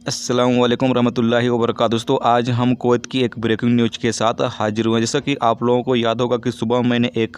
अस्सलाम वालेकुम रहमतुल्लाहि व बरकातहू। दोस्तों, आज हम कुवैत की एक ब्रेकिंग न्यूज़ के साथ हाजिर हुए हैं। जैसा कि आप लोगों को याद होगा कि सुबह मैंने एक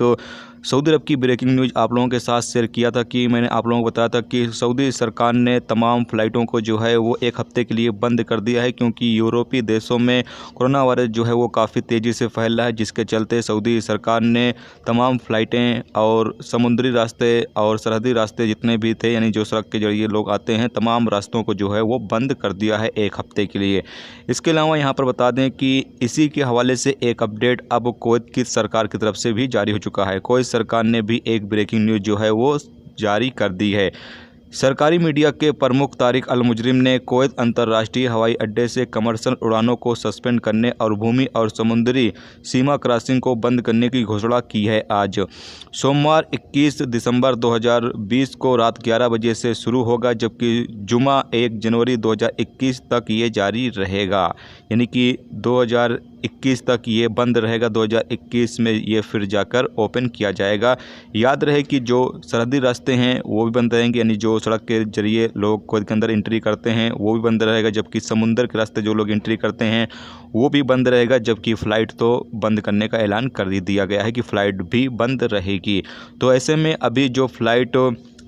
सऊदी अरब की ब्रेकिंग न्यूज़ आप लोगों के साथ शेयर किया था कि मैंने आप लोगों को बताया था कि सऊदी सरकार ने तमाम फ़्लाइटों को जो है वो एक हफ़्ते के लिए बंद कर दिया है, क्योंकि यूरोपीय देशों में कोरोना वायरस जो है वो काफ़ी तेज़ी से फैल रहा है, जिसके चलते सऊदी सरकार ने तमाम फ़्लाइटें और समुद्री रास्ते और सरहदी रास्ते जितने भी थे, यानी जो सड़क के ज़रिए लोग आते हैं, तमाम रास्तों को जो है वो बंद कर दिया है एक हफ़्ते के लिए। इसके अलावा यहाँ पर बता दें कि इसी के हवाले से एक अपडेट अब कुवैत की सरकार की तरफ से भी जारी हो चुका है। कुवैत सरकार ने भी एक ब्रेकिंग न्यूज़ जो है वो जारी कर दी है। सरकारी मीडिया के प्रमुख तारिक अल मुजरिम ने कुवैत अंतर्राष्ट्रीय हवाई अड्डे से कमर्शियल उड़ानों को सस्पेंड करने और भूमि और समुद्री सीमा क्रॉसिंग को बंद करने की घोषणा की है। आज सोमवार 21 दिसंबर 2020 को रात 11 बजे से शुरू होगा, जबकि जुमा 1 जनवरी 2021 तक ये जारी रहेगा। यानी कि 2021 तक ये बंद रहेगा, 2021 में ये फिर जाकर ओपन किया जाएगा। याद रहे कि जो सरहदी रास्ते हैं वो भी बंद रहेंगे, यानी जो सड़क के जरिए लोग कुवैत के अंदर एंट्री करते हैं वो भी बंद रहेगा, जबकि समुंदर के रास्ते जो लोग एंट्री करते हैं वो भी बंद रहेगा। जबकि फ़्लाइट तो बंद करने का ऐलान कर दिया गया है कि फ़्लाइट भी बंद रहेगी। तो ऐसे में अभी जो फ़्लाइट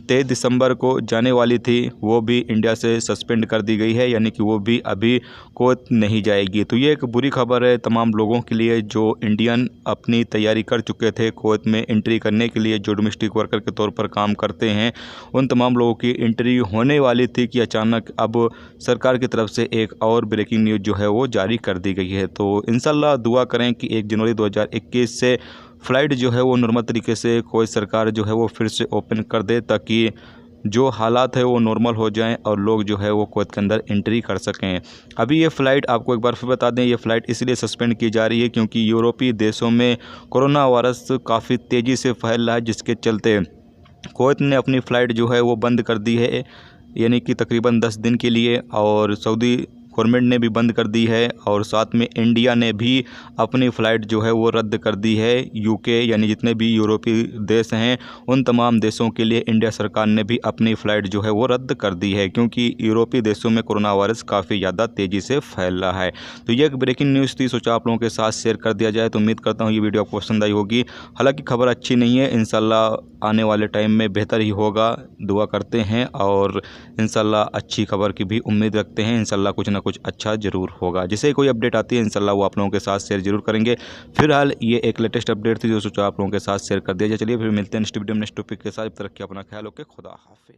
23 दिसंबर को जाने वाली थी वो भी इंडिया से सस्पेंड कर दी गई है, यानी कि वो भी अभी कुवैत नहीं जाएगी। तो ये एक बुरी खबर है तमाम लोगों के लिए जो इंडियन अपनी तैयारी कर चुके थे कुवैत में एंट्री करने के लिए, जो डोमेस्टिक वर्कर के तौर पर काम करते हैं। उन तमाम लोगों की एंट्री होने वाली थी कि अचानक अब सरकार की तरफ से एक और ब्रेकिंग न्यूज़ जो है वो जारी कर दी गई है। तो इंशाल्लाह दुआ करें कि 1 जनवरी 2021 से फ़्लाइट जो है वो नॉर्मल तरीके से कुवैत सरकार जो है वो फिर से ओपन कर दे, ताकि जो हालात है वो नॉर्मल हो जाएं और लोग जो है वो कुवैत के अंदर एंट्री कर सकें। अभी ये फ़्लाइट आपको एक बार फिर बता दें, ये फ़्लाइट इसलिए सस्पेंड की जा रही है क्योंकि यूरोपीय देशों में कोरोना वायरस काफ़ी तेज़ी से फैल रहा है, जिसके चलते कुवैत ने अपनी फ़्लाइट जो है वो बंद कर दी है, यानी कि तकरीबन 10 दिन के लिए। और सऊदी गवर्नमेंट ने भी बंद कर दी है, और साथ में इंडिया ने भी अपनी फ़्लाइट जो है वो रद्द कर दी है। यूके यानी जितने भी यूरोपीय देश हैं उन तमाम देशों के लिए इंडिया सरकार ने भी अपनी फ़्लाइट जो है वो रद्द कर दी है, क्योंकि यूरोपीय देशों में कोरोना वायरस काफ़ी ज़्यादा तेज़ी से फैल रहा है। तो ये एक ब्रेकिंग न्यूज़ थी, सोचा आप लोगों के साथ शेयर कर दिया जाए। तो उम्मीद करता हूँ ये वीडियो आपको पसंद आई होगी। हालाँकि खबर अच्छी नहीं है, इंशाल्लाह आने वाले टाइम में बेहतर ही होगा, दुआ करते हैं और इंशाल्लाह अच्छी खबर की भी उम्मीद रखते हैं। इंशाल्लाह कुछ ना कुछ अच्छा ज़रूर होगा। जैसे कोई अपडेट आती है इंशाल्लाह वो आप लोगों के साथ शेयर जरूर करेंगे। फिलहाल ये एक लेटेस्ट अपडेट थी जो सोचा आप लोगों के साथ शेयर कर दिया जाए। चलिए फिर मिलते हैं नेक्स्ट वीडियो में नेक्स्ट टॉपिक के साथ। तब तक अपना ख्याल रखें। खुदा हाफिज़।